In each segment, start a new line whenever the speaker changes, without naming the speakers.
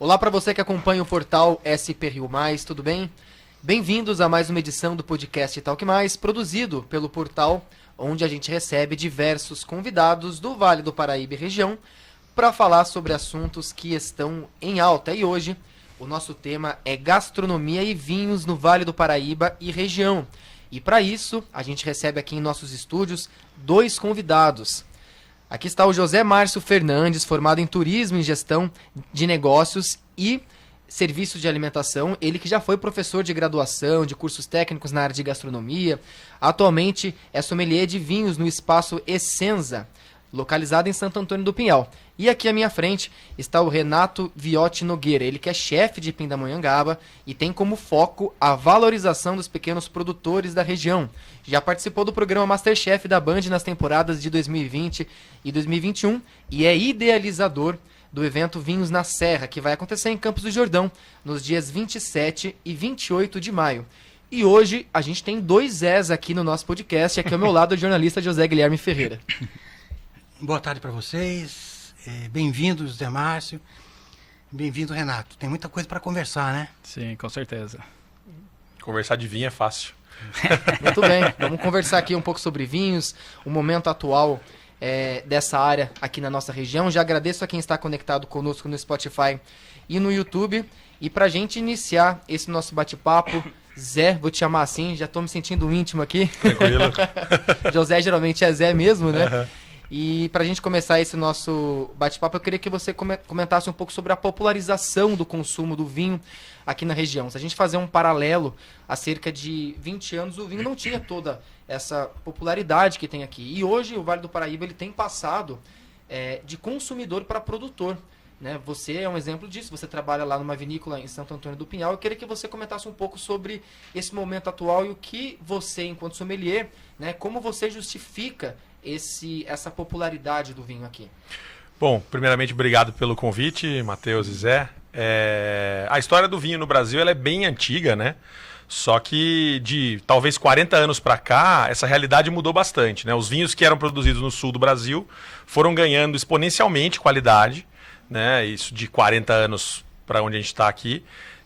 Olá para você que acompanha o portal SP Rio Mais, tudo bem? Bem-vindos a mais uma edição do podcast Talk Mais, produzido pelo portal, onde a gente recebe diversos convidados do Vale do Paraíba e região para falar sobre assuntos que estão em alta. E hoje o nosso tema é gastronomia e vinhos no Vale do Paraíba e região. E para isso a gente recebe aqui em nossos estúdios dois convidados. Aqui está o José Márcio Fernandes, formado em Turismo e Gestão de Negócios e Serviços de Alimentação. Ele que já foi professor de graduação, de cursos técnicos na área de gastronomia. Atualmente é sommelier de vinhos no Espaço Essenza, localizado em Santo Antônio do Pinhal. E aqui à minha frente está o Renato Viotti Nogueira, ele que é chefe de Pindamonhangaba e tem como foco a valorização dos pequenos produtores da região. Já participou do programa MasterChef da Band nas temporadas de 2020 e 2021 e é idealizador do evento Vinhos na Serra, que vai acontecer em Campos do Jordão, nos dias 27 e 28 de maio. E hoje a gente tem dois Zés aqui no nosso podcast, aqui ao meu lado o jornalista José Guilherme Ferreira.
Boa tarde para vocês, bem-vindo José Márcio, bem-vindo Renato. Tem muita coisa para conversar, né?
Sim, com certeza.
Conversar de vinho é fácil.
Muito bem, vamos conversar aqui um pouco sobre vinhos, o momento atual dessa área aqui na nossa região. Já agradeço a quem está conectado conosco no Spotify e no YouTube. E para a gente iniciar esse nosso bate-papo, Zé, vou te chamar assim, já estou me sentindo íntimo aqui.
Tranquilo.
José geralmente é Zé mesmo, né?
Uhum.
E para a gente começar esse nosso bate-papo, eu queria que você comentasse um pouco sobre a popularização do consumo do vinho aqui na região. Se a gente fazer um paralelo, há cerca de 20 anos o vinho não tinha toda essa popularidade que tem aqui. E hoje o Vale do Paraíba ele tem passado de consumidor para produtor, né? Você é um exemplo disso, você trabalha lá numa vinícola em Santo Antônio do Pinhal. Eu queria que você comentasse um pouco sobre esse momento atual e o que você, enquanto sommelier, né, como você justifica essa popularidade do vinho aqui.
Bom, primeiramente, obrigado pelo convite, Matheus e Zé. A história do vinho no Brasil ela é bem antiga, né? Só que de talvez 40 anos para cá, essa realidade mudou bastante, né? Os vinhos que eram produzidos no sul do Brasil foram ganhando exponencialmente qualidade, né? Isso de 40 anos para onde a gente está aqui.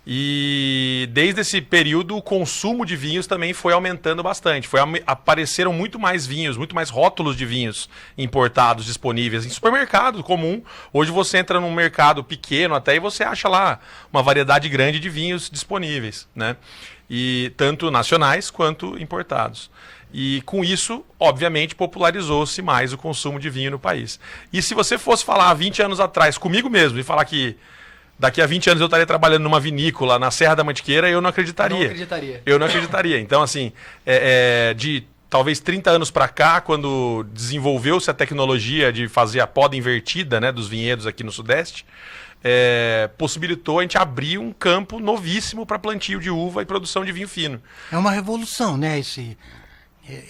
E desde esse período o consumo de vinhos também foi aumentando bastante. Apareceram muito mais vinhos, muito mais rótulos de vinhos importados disponíveis em supermercado comum. Hoje você entra num mercado pequeno até e você acha lá uma variedade grande de vinhos disponíveis, né? E tanto nacionais quanto importados. E com isso, obviamente, popularizou-se mais o consumo de vinho no país. E se você fosse falar há 20 anos atrás comigo mesmo e falar que daqui a 20 anos eu estaria trabalhando numa vinícola na Serra da Mantiqueira, eu não acreditaria. Eu não acreditaria. Então, assim, de talvez 30 anos para cá, quando desenvolveu-se a tecnologia de fazer a poda invertida, né, dos vinhedos aqui no Sudeste, possibilitou a gente abrir um campo novíssimo para plantio de uva e produção de vinho fino.
É uma revolução, né,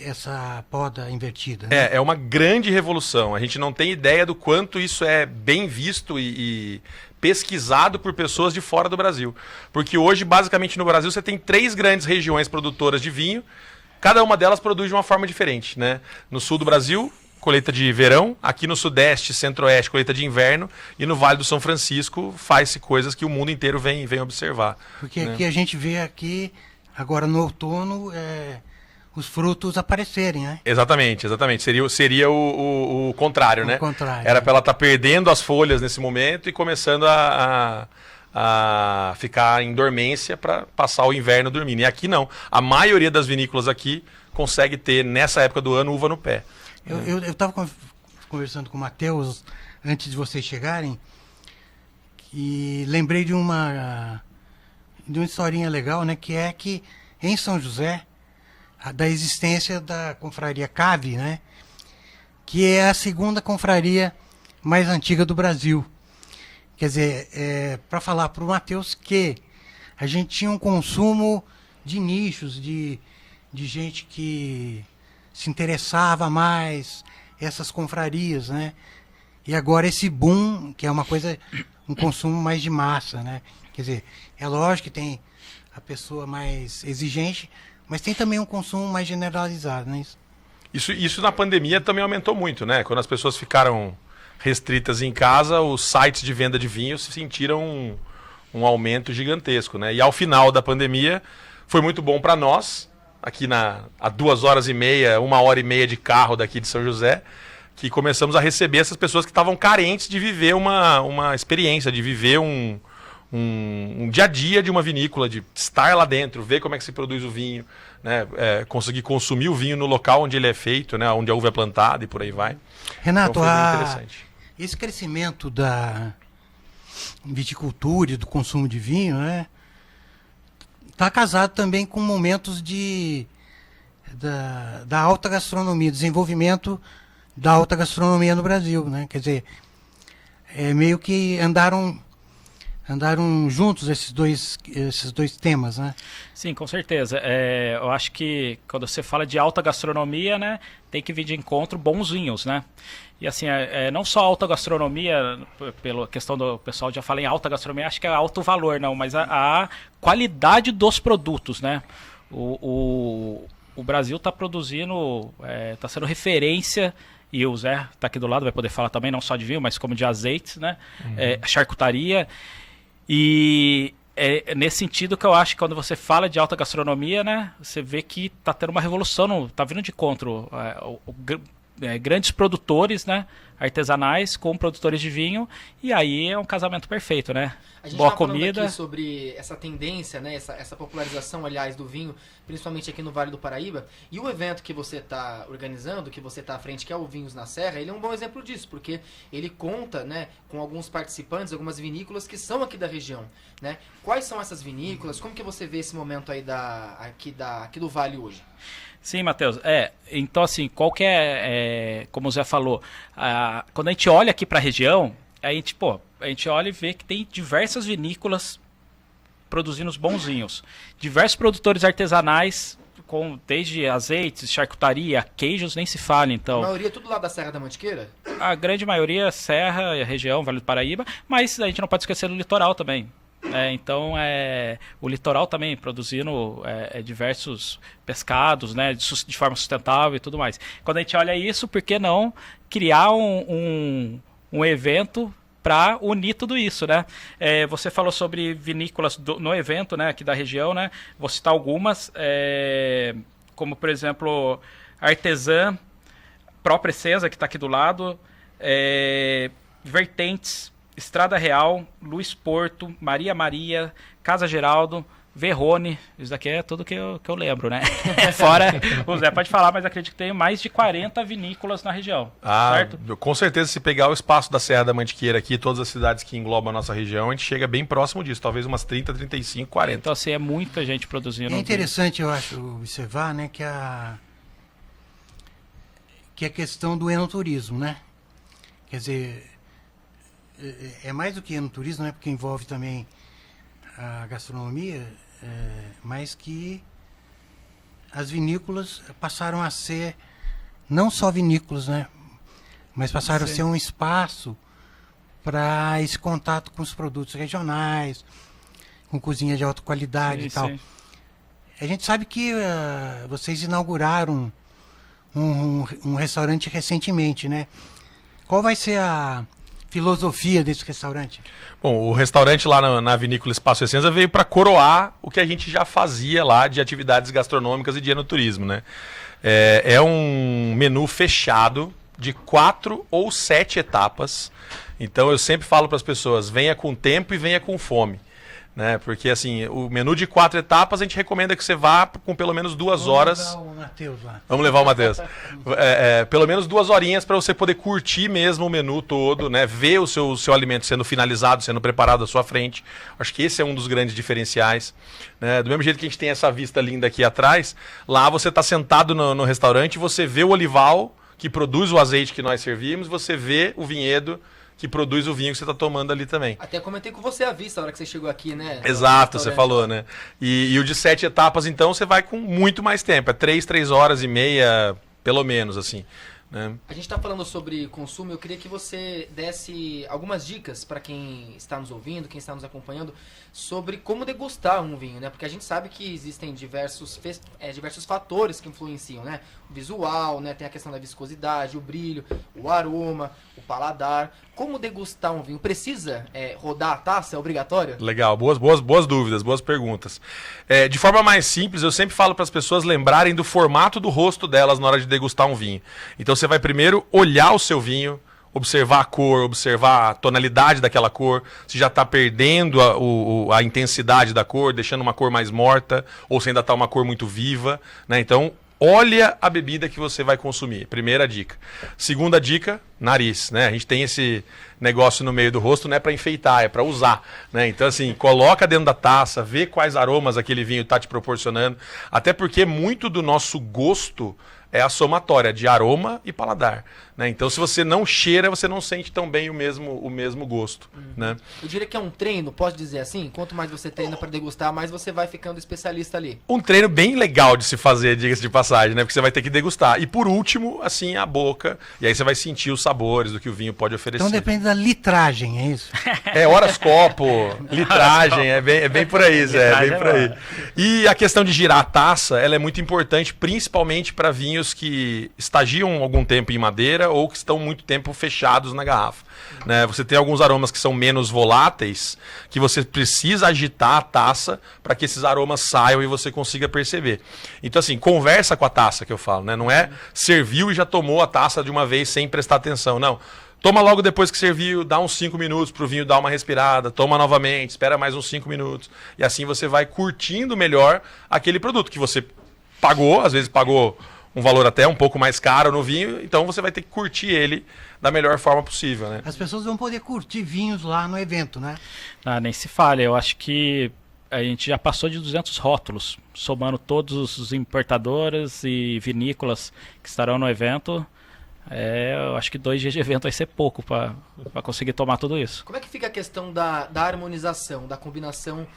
essa poda invertida, né?
É uma grande revolução. A gente não tem ideia do quanto isso é bem visto e pesquisado por pessoas de fora do Brasil. Porque hoje, basicamente, no Brasil, você tem 3 grandes regiões produtoras de vinho. Cada uma delas produz de uma forma diferente, né? No sul do Brasil, colheita de verão. Aqui no Sudeste, Centro-Oeste, colheita de inverno. E no Vale do São Francisco, faz-se coisas que o mundo inteiro vem observar.
Porque
né?
Aqui a gente vê aqui, agora no outono, os frutos aparecerem, né?
Exatamente. Seria o contrário, né?
O contrário.
Era para ela estar perdendo as folhas nesse momento e começando a ficar em dormência para passar o inverno dormindo. E aqui não. A maioria das vinícolas aqui consegue ter, nessa época do ano, uva no pé.
Eu estava conversando com o Matheus antes de vocês chegarem e lembrei de uma historinha legal, né? Que é que em São José, da existência da confraria Cave, né? Que é a segunda confraria mais antiga do Brasil. Quer dizer, para falar para o Matheus que a gente tinha um consumo de nichos, de gente que se interessava mais, essas confrarias, né? E agora esse boom, que é uma coisa, um consumo mais de massa, né? Quer dizer, é lógico que tem a pessoa mais exigente, mas tem também um consumo mais generalizado, né?
Isso na pandemia também aumentou muito, né? Quando as pessoas ficaram restritas em casa, os sites de venda de vinho se sentiram um aumento gigantesco, né? E ao final da pandemia foi muito bom para nós, aqui a 2h30, 1h30 de carro daqui de São José, que começamos a receber essas pessoas que estavam carentes de viver uma experiência, de viver um dia a dia de uma vinícola, de estar lá dentro, ver como é que se produz o vinho, né? Conseguir consumir o vinho no local onde ele é feito, né? Onde a uva é plantada e por aí vai.
Renato,
então foi bem interessante.
Esse crescimento da viticultura e do consumo de vinho, né, está casado também com momentos da alta gastronomia, desenvolvimento da alta gastronomia no Brasil, né? Quer dizer, meio que andaram juntos esses dois temas, né?
Sim, com certeza. Eu acho que quando você fala de alta gastronomia, né, tem que vir de encontro bons vinhos, né? E assim, não só alta gastronomia, pela questão do pessoal já fala em alta gastronomia, acho que é alto valor, não, mas a qualidade dos produtos, né? O Brasil está produzindo, está sendo referência, e o Zé está aqui do lado, vai poder falar também, não só de vinho, mas como de azeites, né? Charcutaria. E é nesse sentido que eu acho que quando você fala de alta gastronomia, né, você vê que está tendo uma revolução, está vindo de encontro grandes produtores, né, artesanais com produtores de vinho, e aí é um casamento perfeito, né?
A gente
boa
tá falando
comida.
aqui sobre essa tendência, né, essa popularização, aliás, do vinho, principalmente aqui no Vale do Paraíba, e o evento que você está organizando, que você está à frente, que é o Vinhos na Serra, ele é um bom exemplo disso, porque ele conta, né, com alguns participantes, algumas vinícolas que são aqui da região, né? Quais são essas vinícolas? Como que você vê esse momento aí aqui do Vale hoje?
Sim, Matheus. Então, assim, qual que como o Zé falou, quando a gente olha aqui para a região, a gente olha e vê que tem diversas vinícolas produzindo os bons vinhos. Diversos produtores artesanais, desde azeites, charcutaria, queijos, nem se fala, então.
A maioria tudo lá da Serra da Mantiqueira?
A grande maioria, Serra, região, Vale do Paraíba, mas a gente não pode esquecer do litoral também. Então, o litoral também produzindo diversos pescados, né, de forma sustentável e tudo mais. Quando a gente olha isso, por que não criar um evento para unir tudo isso, né? Você falou sobre vinícolas no evento, né, aqui da região, né? Vou citar algumas, como, por exemplo, Artesã, própria Cesa, que está aqui do lado, Vertentes, Estrada Real, Luiz Porto, Maria, Casa Geraldo, Verrone, isso daqui é tudo que eu lembro, né? Fora, o Zé pode falar, mas acredito que tem mais de 40 vinícolas na região, certo?
Com certeza, se pegar o espaço da Serra da Mantiqueira aqui, todas as cidades que englobam a nossa região, a gente chega bem próximo disso, talvez umas 30, 35, 40.
Então, assim, é muita gente produzindo.
É interessante, eu acho, observar, né, que a questão do enoturismo, né? Quer dizer, é mais do que enoturismo, né? Porque envolve também a gastronomia, mas que as vinícolas passaram a ser não só vinícolas, né? Mas passaram a ser um espaço para esse contato com os produtos regionais, com cozinha de alta qualidade e tal. Sim. A gente sabe que vocês inauguraram um restaurante recentemente, né? Qual vai ser a filosofia desse restaurante?
Bom, o restaurante lá na Vinícola Espaço Essenza veio para coroar o que a gente já fazia lá de atividades gastronômicas e de enoturismo, né? É um menu fechado de 4 ou 7 etapas. Então eu sempre falo para as pessoas, venha com tempo e venha com fome. Né? Porque assim, o menu de 4 etapas a gente recomenda que você vá com pelo menos 2 horas.
Vamos levar o Matheus lá.
Vamos levar o Matheus. Pelo menos 2 horinhas para você poder curtir mesmo o menu todo, né? Ver o seu alimento sendo finalizado, sendo preparado à sua frente. Acho que esse é um dos grandes diferenciais. Né? Do mesmo jeito que a gente tem essa vista linda aqui atrás, lá você está sentado no restaurante, você vê o olival que produz o azeite que nós servimos, você vê o vinhedo que produz o vinho que você está tomando ali também.
Até comentei com você à vista na hora que você chegou aqui, né?
Exato, você falou, né? E o de 7 etapas, então, você vai com muito mais tempo. É 3 horas e meia, pelo menos, assim. né?
A gente está falando sobre consumo, eu queria que você desse algumas dicas para quem está nos ouvindo, quem está nos acompanhando, sobre como degustar um vinho, né? Porque a gente sabe que existem diversos fatores que influenciam, né? O visual, né? Tem a questão da viscosidade, o brilho, o aroma, o paladar. Como degustar um vinho? Precisa rodar a taça? É obrigatório?
Legal, boas dúvidas, boas perguntas. De forma mais simples, eu sempre falo para as pessoas lembrarem do formato do rosto delas na hora de degustar um vinho. Então você vai primeiro olhar o seu vinho, observar a cor, observar a tonalidade daquela cor, se já está perdendo a intensidade da cor, deixando uma cor mais morta, ou se ainda está uma cor muito viva, né? Então, olha a bebida que você vai consumir. Primeira dica. Segunda dica, nariz, né? A gente tem esse negócio no meio do rosto, não é para enfeitar, é para usar, né? Então, assim, coloca dentro da taça, vê quais aromas aquele vinho está te proporcionando, até porque muito do nosso gosto é a somatória de aroma e paladar, né? Então, se você não cheira, você não sente tão bem o mesmo gosto, né?
Eu diria que é um treino, posso dizer assim? Quanto mais você treina para degustar, mais você vai ficando especialista ali.
Um treino bem legal de se fazer, diga-se de passagem, né? Porque você vai ter que degustar. E por último, assim, a boca. E aí você vai sentir os sabores do que o vinho pode oferecer.
Então depende da litragem, é isso?
Horas copo, litragem, é bem por aí, Zé, é bem por aí. E a questão de girar a taça, ela é muito importante, principalmente para vinhos que estagiam algum tempo em madeira ou que estão muito tempo fechados na garrafa, né? Você tem alguns aromas que são menos voláteis, que você precisa agitar a taça para que esses aromas saiam e você consiga perceber. Então, assim, conversa com a taça, que eu falo, né? Não é serviu e já tomou a taça de uma vez sem prestar atenção, não. Toma logo depois que serviu, dá uns 5 minutos para o vinho dar uma respirada, toma novamente, espera mais uns 5 minutos. E assim você vai curtindo melhor aquele produto que você pagou, às vezes pagou um valor até um pouco mais caro no vinho, então você vai ter que curtir ele da melhor forma possível, né?
As pessoas vão poder curtir vinhos lá no evento, né?
Nem se fale, eu acho que a gente já passou de 200 rótulos, somando todos os importadoras e vinícolas que estarão no evento. Eu acho que 2 dias de evento vai ser pouco para conseguir tomar tudo isso.
Como é que fica a questão da harmonização, da combinação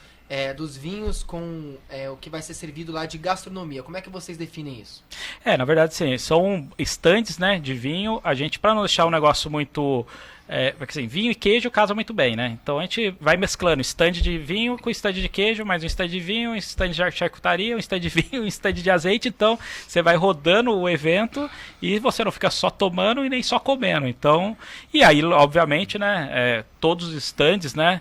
dos vinhos com o que vai ser servido lá de gastronomia? Como é que vocês definem isso?
Na verdade, sim, são estandes, né, de vinho. A gente, para não deixar um negócio muito... porque assim, vinho e queijo casam muito bem, né? Então a gente vai mesclando stand de vinho com stand de queijo, mais um stand de vinho, um stand de charcutaria, um stand de vinho, um stand de azeite. Então você vai rodando o evento e você não fica só tomando e nem só comendo. Então, e aí, obviamente, né, todos os stands, né,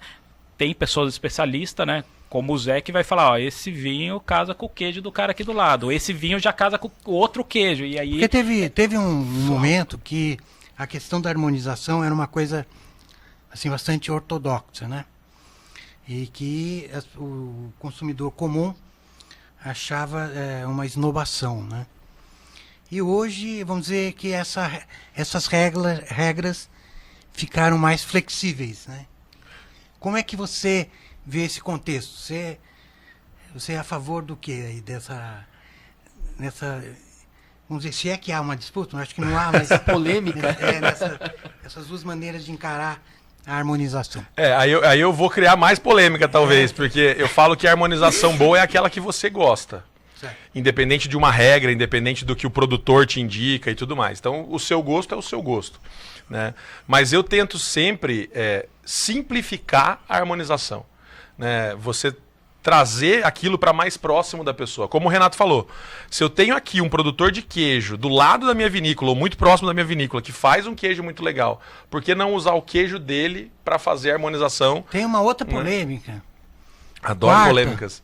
tem pessoas especialistas, né, como o Zé, que vai falar, esse vinho casa com o queijo do cara aqui do lado, esse vinho já casa com o outro queijo. E aí...
Porque teve um momento que a questão da harmonização era uma coisa assim, bastante ortodoxa, né? E que o consumidor comum achava uma esnobação, né? E hoje, vamos dizer que essas regras ficaram mais flexíveis, né? Como é que você vê esse contexto? Você é a favor do que aí nessa vamos dizer, se é que há uma disputa, eu acho que não há, mas
polêmica.
Essas duas maneiras de encarar a harmonização.
Aí eu vou criar mais polêmica, talvez, porque eu falo que a harmonização boa é aquela que você gosta.
Certo.
Independente de uma regra, independente do que o produtor te indica e tudo mais. Então, o seu gosto é o seu gosto, né? Mas eu tento sempre simplificar a harmonização, né? Você trazer aquilo para mais próximo da pessoa. Como o Renato falou, se eu tenho aqui um produtor de queijo do lado da minha vinícola, ou muito próximo da minha vinícola, que faz um queijo muito legal, por que não usar o queijo dele para fazer a harmonização?
Tem uma outra polêmica.
Adoro
Quarta.
polêmicas.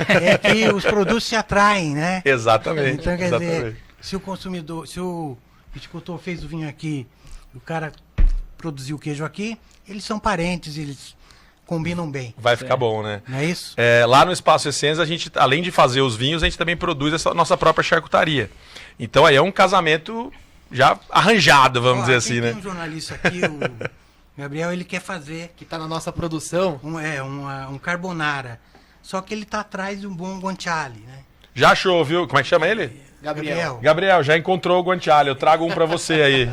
É que os produtos se atraem, né?
Exatamente.
Então, quer
exatamente.
dizer, se o viticultor fez o vinho aqui, o cara produziu o queijo aqui, eles são parentes, eles combinam bem.
Vai ficar bom, né?
Não é isso?
Lá no Espaço Essências, a gente, além de fazer os vinhos, a gente também produz essa nossa própria charcutaria. Então aí é um casamento já arranjado, vamos dizer assim, né?
Tem um jornalista aqui, o Gabriel, ele quer fazer
Que está na nossa produção.
um carbonara. Só que ele está atrás de um bom guanciale, né?
Já achou, viu? Como é que chama ele?
Gabriel.
Gabriel, já encontrou o guanciale. Eu trago um pra você aí.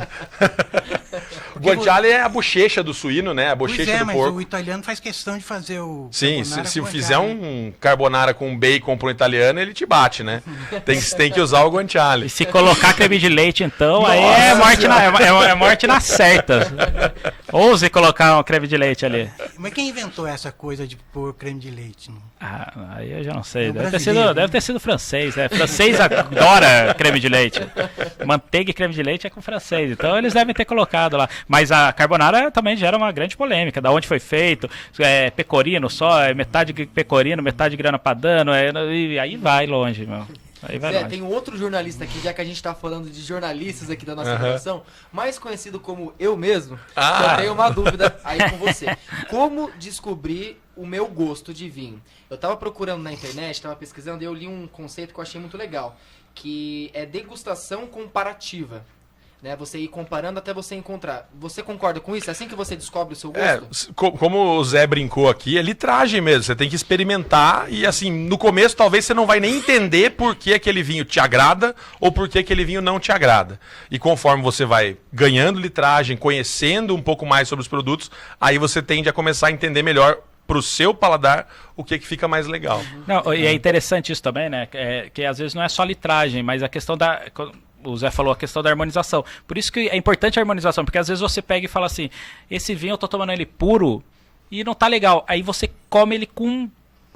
Guanciale é a bochecha do suíno, né? A bochecha
Pois é,
do
mas
porco.
o italiano faz questão de fazer o
Sim,
carbonara
se
com
fizer
guanciale.
um carbonara com bacon para um italiano, ele te bate, né? Tem que usar o guanciale.
E se colocar creme de leite, então, aí é morte na certa. Ouse colocar um creme de leite ali.
Mas quem inventou essa coisa de pôr creme de leite? Não?
Ah, aí eu já não sei.
É o
Deve
brasileiro,
ter sido francês, né? Francês adora creme de leite. Manteiga e creme de leite é com francês. Então eles devem ter colocado lá. Mas a carbonara também gera uma grande polêmica. Da onde foi feito? É pecorino só? É metade pecorino, metade grana padano? E aí vai longe, meu. Aí vai
Zé,
longe.
tem um outro jornalista aqui, já que a gente tá falando de jornalistas aqui da nossa redação, mais conhecido como eu mesmo, que eu tenho uma dúvida aí com você. Como descobrir o meu gosto de vinho? Eu tava procurando na internet, tava pesquisando, e eu li um conceito que eu achei muito legal, que é degustação comparativa. Né, você ir comparando até você encontrar. Você concorda com isso? É assim que você descobre o seu gosto?
Como o Zé brincou aqui, é litragem mesmo. Você tem que experimentar e, assim, no começo talvez você não vai nem entender por que aquele vinho te agrada ou por que aquele vinho não te agrada. E conforme você vai ganhando litragem, conhecendo um pouco mais sobre os produtos, aí você tende a começar a entender melhor pro seu paladar o que fica mais legal.
Não, e é interessante isso também, né? Que às vezes não é só litragem, mas a questão da... O Zé falou a questão da harmonização. Por isso que é importante a harmonização, porque às vezes você pega e fala assim, esse vinho eu tô tomando ele puro e não tá legal. Aí você come ele com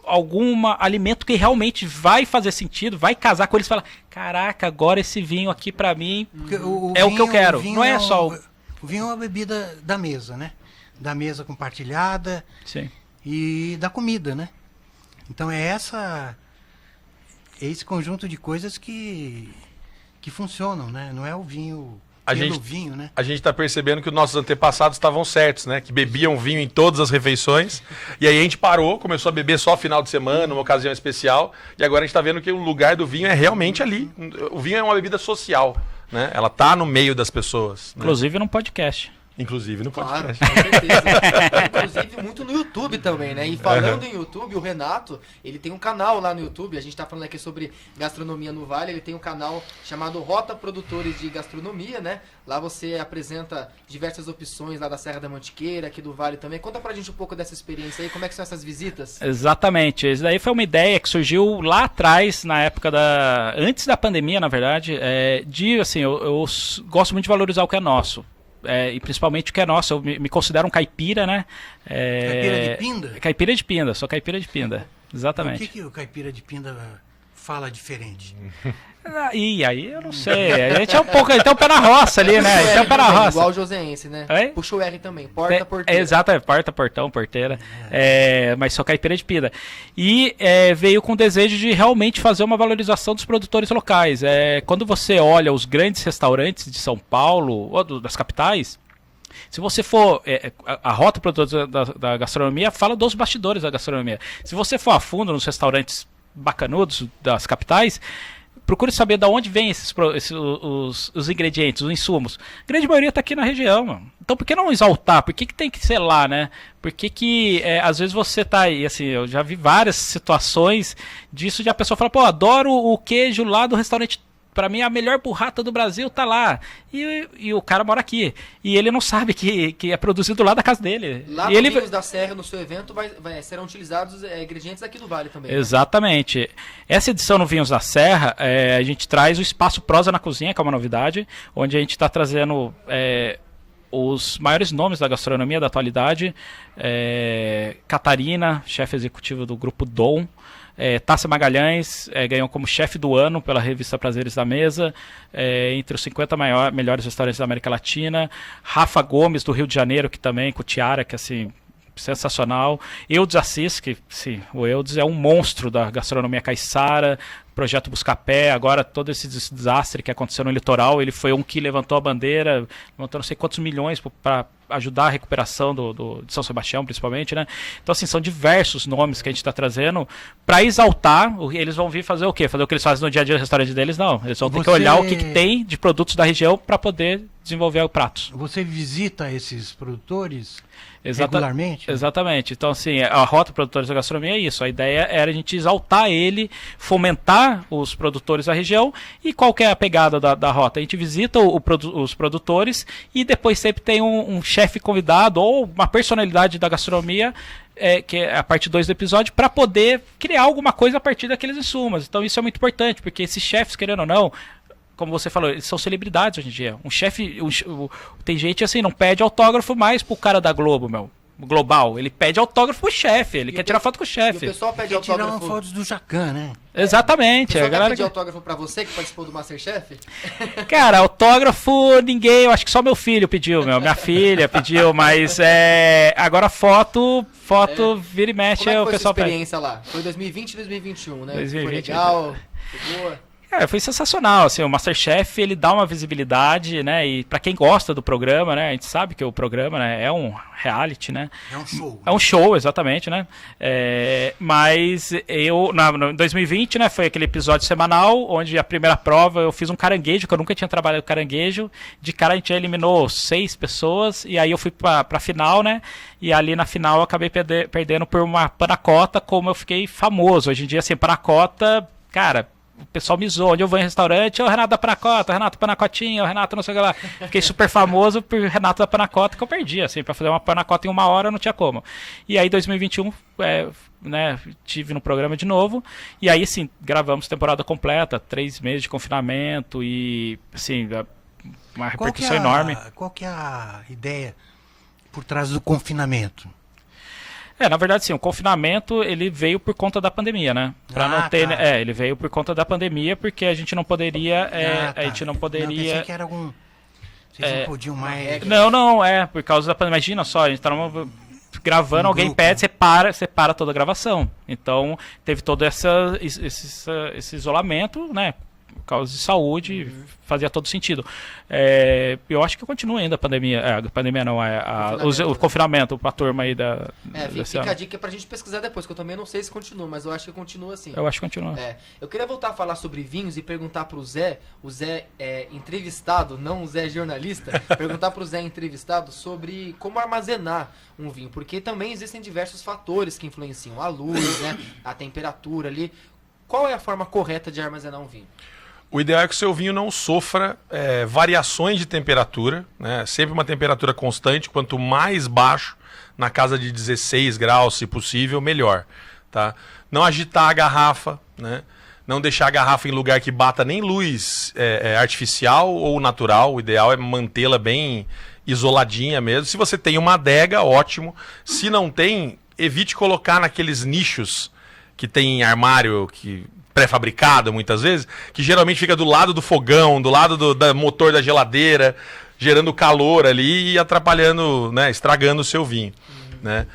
algum alimento que realmente vai fazer sentido, vai casar com ele e fala, caraca, agora esse vinho aqui pra mim é o que eu quero. Não é só o...
O vinho é uma bebida da mesa, né? Da mesa compartilhada.
Sim.
E da comida, né? Então é esse conjunto de coisas que funcionam, né? Não é o vinho vinho, né?
A gente está percebendo que os nossos antepassados estavam certos, né? Que bebiam vinho em todas as refeições. E aí a gente parou, começou a beber só final de semana, uma ocasião especial. E agora a gente está vendo que o lugar do vinho é realmente ali. O vinho é uma bebida social, né? Ela tá no meio das pessoas. Né?
Inclusive num podcast.
Inclusive no
Claro,
podcast.
com certeza. Inclusive muito no YouTube também, né? E falando em YouTube, o Renato, ele tem um canal lá no YouTube, a gente tá falando aqui sobre gastronomia no Vale, ele tem um canal chamado Rota Produtores de Gastronomia, né? Lá você apresenta diversas opções lá da Serra da Mantiqueira, aqui do Vale também. Conta pra gente um pouco dessa experiência aí, como é que são essas visitas?
Exatamente, isso daí foi uma ideia que surgiu lá atrás, na época antes da pandemia, na verdade, assim, eu gosto muito de valorizar o que é nosso. E principalmente o que é nosso, eu me considero um caipira, né?
Caipira de pinda?
Caipira de pinda, sou caipira de pinda, exatamente.
O que o caipira de pinda fala diferente?
E aí eu não sei, a gente é um pouco, ele tem um pé na roça ali, né? Ele tem um pé na roça.
Igual o joseense, né?
Oi?
Puxa o R também, porta, porteira.
Exato, porta, portão, porteira. Mas sou caipira de pinda. E veio com o desejo de realmente fazer uma valorização dos produtores locais. Quando você olha os grandes restaurantes de São Paulo, ou das capitais, se você for... a rota produtora da gastronomia fala dos bastidores da gastronomia. Se você for a fundo nos restaurantes bacanudos das capitais... Procure saber de onde vêm os ingredientes, os insumos. A grande maioria está aqui na região, mano. Então por que não exaltar? Por que tem que ser lá, né? Por que às vezes você tá aí, assim, eu já vi várias situações disso de a pessoa falar, pô, adoro o queijo lá do restaurante. Pra mim, a melhor burrata do Brasil tá lá. E o cara mora aqui. E ele não sabe que é produzido lá da casa dele.
Lá
e
no Vinhos da Serra, no seu evento, serão utilizados ingredientes aqui do Vale também.
Exatamente. Né? Essa edição no Vinhos da Serra, a gente traz o espaço Prosa na Cozinha, que é uma novidade, onde a gente está trazendo os maiores nomes da gastronomia da atualidade. Catarina, chefe executivo do Grupo Dom. Tássia Magalhães ganhou como chefe do ano pela revista Prazeres da Mesa, entre os 50 melhores restaurantes da América Latina. Rafa Gomes, do Rio de Janeiro, que também, com Tiara, que assim, sensacional. Eudes Assis, que sim, o Eudes é um monstro da gastronomia caiçara. Projeto Buscapé, agora todo esse desastre que aconteceu no litoral, ele foi um que levantou a bandeira, levantou não sei quantos milhões para ajudar a recuperação de São Sebastião, principalmente, né? Então, assim, são diversos nomes que a gente está trazendo para exaltar. Eles vão vir fazer o quê? Fazer o que eles fazem no dia a dia do restaurante deles? Não. Eles vão ter que olhar o que tem de produtos da região para poder desenvolver pratos.
Você visita esses produtores regularmente?
Exatamente. Então, assim, a Rota Produtores da Gastronomia é isso. A ideia era a gente exaltar ele, fomentar visitar os produtores da região. E qual que é a pegada da rota? A gente visita os produtores e depois sempre tem um chefe convidado ou uma personalidade da gastronomia, que é a parte 2 do episódio, para poder criar alguma coisa a partir daqueles insumos. Então isso é muito importante, porque esses chefes, querendo ou não, como você falou, eles são celebridades hoje em dia. Um chefe, tem gente assim, não pede autógrafo mais pro cara da Globo, Global. Ele pede autógrafo pro chefe, ele quer tirar foto com o chefe.
E o pessoal pede
Quer tirar
autógrafo.
fotos do Jacan, né?
Exatamente.
O pessoal
A galera
pedir autógrafo pra você que participou do Masterchef?
Cara, autógrafo ninguém, eu acho que só meu filho pediu, minha filha pediu, mas agora foto vira e mexe,
Como é que
o
foi
pessoal
sua experiência lá? Foi 2020 e 2021, né?
2020,
foi legal, foi boa.
Foi sensacional, assim, o Masterchef, ele dá uma visibilidade, né, e pra quem gosta do programa, né, a gente sabe que o programa, né, é um reality, né.
É um show.
É um show, exatamente, né. Mas em 2020, né, foi aquele episódio semanal, onde a primeira prova eu fiz um caranguejo, que eu nunca tinha trabalhado com caranguejo, de cara a gente eliminou 6 pessoas, e aí eu fui pra final, né, e ali na final eu acabei perdendo por uma panacota, como eu fiquei famoso. Hoje em dia, assim, panacota, cara, o pessoal me zoa, onde eu vou em restaurante, o Renato da Panacota, o Renato Panacotinha, o Renato não sei o que lá. Fiquei super famoso por Renato da Panacota, que eu perdi, assim, pra fazer uma panacota em 1 hora não tinha como. E aí 2021, né, tive no programa de novo, e aí sim, gravamos temporada completa, 3 meses de confinamento e, assim, uma repercussão enorme.
Qual que é a ideia por trás do confinamento?
Na verdade, sim, o confinamento, ele veio por conta da pandemia, né? Não ter,
tá.
ele veio por conta da pandemia, porque a gente não poderia, a gente não poderia...
Não, pensei que era algum... Vocês não podiam mais...
Não, por causa da pandemia. Imagina só, a gente tava gravando, alguém
grupo.
pede, você para toda a gravação. Então, teve todo esse isolamento, né? Por causa de saúde, fazia todo sentido. Eu acho que continua ainda a pandemia. A pandemia não, o confinamento pra turma aí da.
Fica a dica pra gente pesquisar depois, que eu também não sei se continua, mas eu acho que continua assim.
Eu acho que continua.
Eu queria voltar a falar sobre vinhos e perguntar pro Zé, o Zé entrevistado, não o Zé jornalista, perguntar pro Zé entrevistado sobre como armazenar um vinho, porque também existem diversos fatores que influenciam a luz, né, a temperatura ali. Qual é a forma correta de armazenar um vinho?
O ideal é que o seu vinho não sofra variações de temperatura, né? Sempre uma temperatura constante, quanto mais baixo, na casa de 16 graus, se possível, melhor. Tá? Não agitar a garrafa, né? Não deixar a garrafa em lugar que bata nem luz artificial ou natural. O ideal é mantê-la bem isoladinha mesmo. Se você tem uma adega, ótimo. Se não tem, evite colocar naqueles nichos que tem em armário pré-fabricado muitas vezes, que geralmente fica do lado do fogão, do lado do motor da geladeira, gerando calor ali e atrapalhando, né, estragando o seu vinho. Né?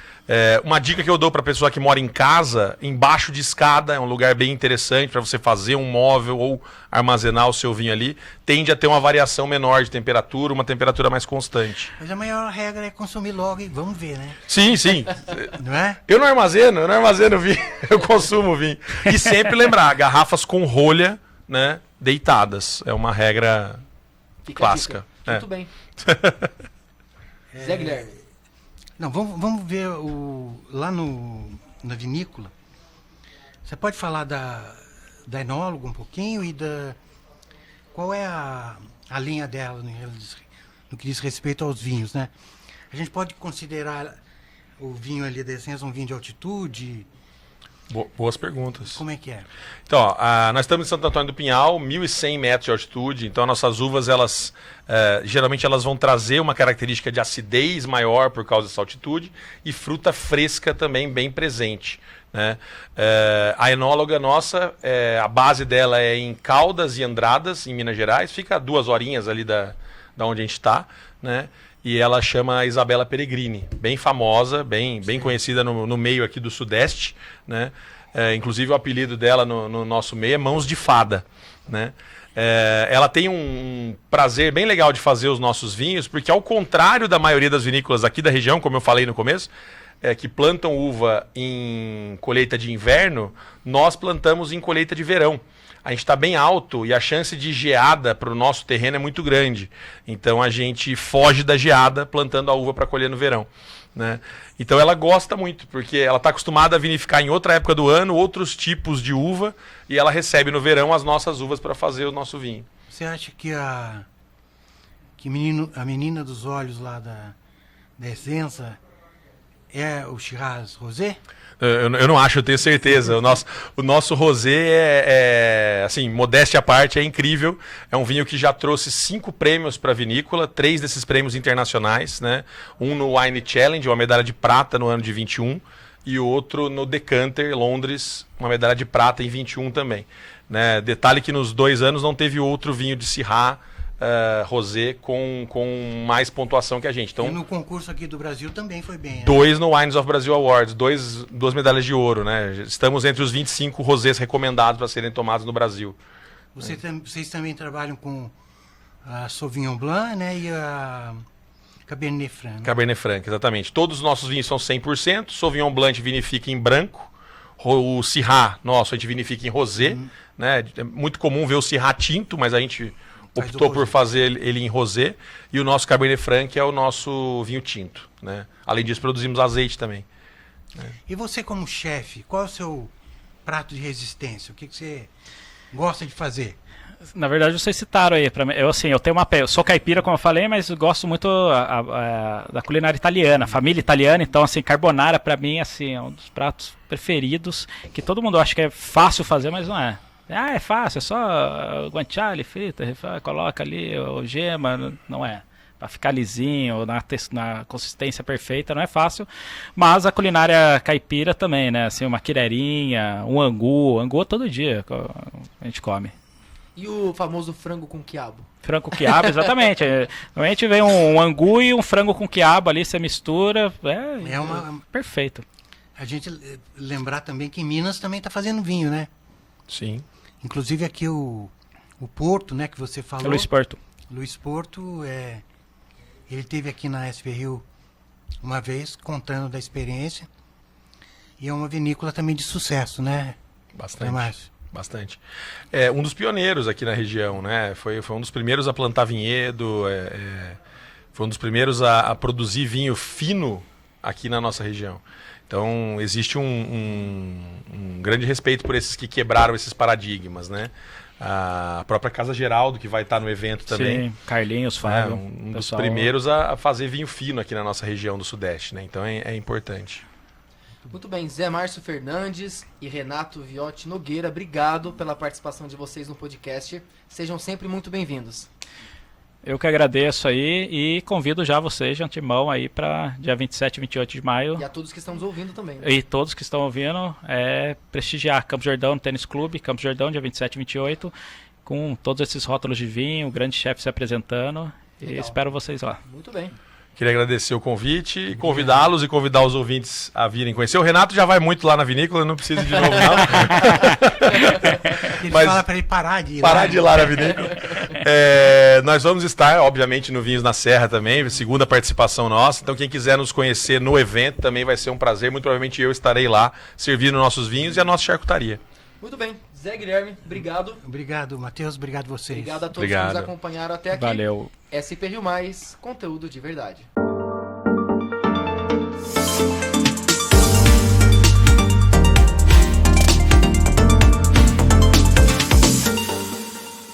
Uma dica que eu dou para a pessoa que mora em casa, embaixo de escada, é um lugar bem interessante para você fazer um móvel ou armazenar o seu vinho ali, tende a ter uma variação menor de temperatura, uma temperatura mais constante.
Mas a maior regra é consumir logo e vamos ver, né?
Sim, sim.
Não é?
Eu não armazeno vinho, eu consumo vinho. E sempre lembrar, garrafas com rolha, né, deitadas. É uma regra clássica.
Muito bem. Zé Guilherme.
Não, vamos ver lá na vinícola. Você pode falar da enóloga um pouquinho e qual é a linha dela no que diz respeito aos vinhos, né? A gente pode considerar o vinho ali da Essência um vinho de altitude?
Boas perguntas.
Como é que é?
Então, ó, nós estamos em Santo Antônio do Pinhal, 1.100 metros de altitude. Então, nossas uvas, geralmente elas vão trazer uma característica de acidez maior por causa dessa altitude e fruta fresca também bem presente. Né? A enóloga nossa, a base dela é em Caldas e Andradas, em Minas Gerais. Fica 2 horinhas ali da onde a gente está, né? E ela chama Isabela Peregrini, bem famosa, bem conhecida no meio aqui do Sudeste, né? Inclusive o apelido dela no nosso meio é Mãos de Fada, né? Ela tem um prazer bem legal de fazer os nossos vinhos, porque ao contrário da maioria das vinícolas aqui da região, como eu falei no começo, que plantam uva em colheita de inverno, nós plantamos em colheita de verão. a gente está bem alto e a chance de geada para o nosso terreno é muito grande. Então a gente foge da geada plantando a uva para colher no verão. Né? Então ela gosta muito, porque ela está acostumada a vinificar em outra época do ano, outros tipos de uva, e ela recebe no verão as nossas uvas para fazer o nosso vinho.
Você acha que a menina dos olhos lá da Essenza é o Shiraz Rosé?
Eu não acho, eu tenho certeza. O nosso rosé assim, modéstia à parte, é incrível. É um vinho que já trouxe 5 prêmios para a vinícola, 3 desses prêmios internacionais, né? Um no Wine Challenge, uma medalha de prata no ano de 21, e o outro no Decanter, Londres, uma medalha de prata em 21 também. Né? Detalhe que nos 2 anos não teve outro vinho de Syrah rosé com mais pontuação que a gente. Então,
e no concurso aqui do Brasil também foi bem. Né?
2 no Wines of Brazil Awards, 2 medalhas de ouro. Né? Estamos entre os 25 rosés recomendados para serem tomados no Brasil.
Vocês também trabalham com a Sauvignon Blanc, né? E a Cabernet Franc. Né?
Cabernet Franc, exatamente. Todos os nossos vinhos são 100%. Sauvignon Blanc vinifica em branco. O Syrah, nosso, a gente vinifica em rosé. Né? É muito comum ver o Syrah tinto, mas a gente optou por fazer ele em rosé. E o nosso Cabernet Franc é o nosso vinho tinto. Né? Além disso, produzimos azeite também. Né?
E você, como chefe, qual é o seu prato de resistência? O que você gosta de fazer?
Na verdade, vocês citaram aí. Eu sou caipira, como eu falei, mas gosto muito da culinária italiana, família italiana. Então, assim, carbonara, pra mim, assim, é um dos pratos preferidos, que todo mundo acha que é fácil fazer, mas não é. É fácil, é só guanciale, frita, coloca ali o gema, não é. Para ficar lisinho, na consistência perfeita, não é fácil. Mas a culinária caipira também, né? Assim, uma quirerinha, um angu todo dia a gente come.
E o famoso frango com quiabo?
Frango com quiabo, exatamente. Normalmente vem um angu e um frango com quiabo ali, você mistura, perfeito.
A gente lembrar também que Minas também está fazendo vinho, né?
Sim.
Inclusive aqui o Porto, né, que você falou.
Luiz Porto.
Luiz Porto, ele esteve aqui na SP Rio uma vez, contando da experiência. E é uma vinícola também de sucesso, né?
Bastante. Bastante. É um dos pioneiros aqui na região, né? Foi um dos primeiros a plantar vinhedo, foi um dos primeiros a produzir vinho fino aqui na nossa região. Então, existe um grande respeito por esses que quebraram esses paradigmas, né? A própria Casa Geraldo, que vai estar no evento também.
Sim, Carlinhos, Fábio.
Um dos primeiros a fazer vinho fino aqui na nossa região do Sudeste, né? Então, é importante.
Muito bem, Zé Márcio Fernandes e Renato Viotti Nogueira, obrigado pela participação de vocês no podcast. Sejam sempre muito bem-vindos.
Eu que agradeço aí e convido já vocês de antemão aí para dia 27 e 28 de maio.
E a todos que estão nos ouvindo também. Né?
E todos que estão ouvindo, prestigiar Campos Jordão Tênis Clube, Campos Jordão, dia 27 e 28, com todos esses rótulos de vinho, o grande chefe se apresentando. Legal. E espero vocês lá.
Muito bem.
Queria agradecer o convite, convidá-los e convidar os ouvintes a virem conhecer. O Renato já vai muito lá na vinícola, não precisa de novo não.
Ele fala para ele parar de ir
lá. Parar de ir lá na vinícola. Nós vamos estar, obviamente, no Vinhos na Serra também, segunda participação nossa. Então, quem quiser nos conhecer no evento também vai ser um prazer. Muito provavelmente eu estarei lá servindo nossos vinhos e a nossa charcutaria.
Muito bem. Zé Guilherme, obrigado.
Obrigado, Matheus. Obrigado a vocês.
Obrigado a todos que nos acompanharam até aqui.
Valeu.
SP Rio Mais, conteúdo de verdade.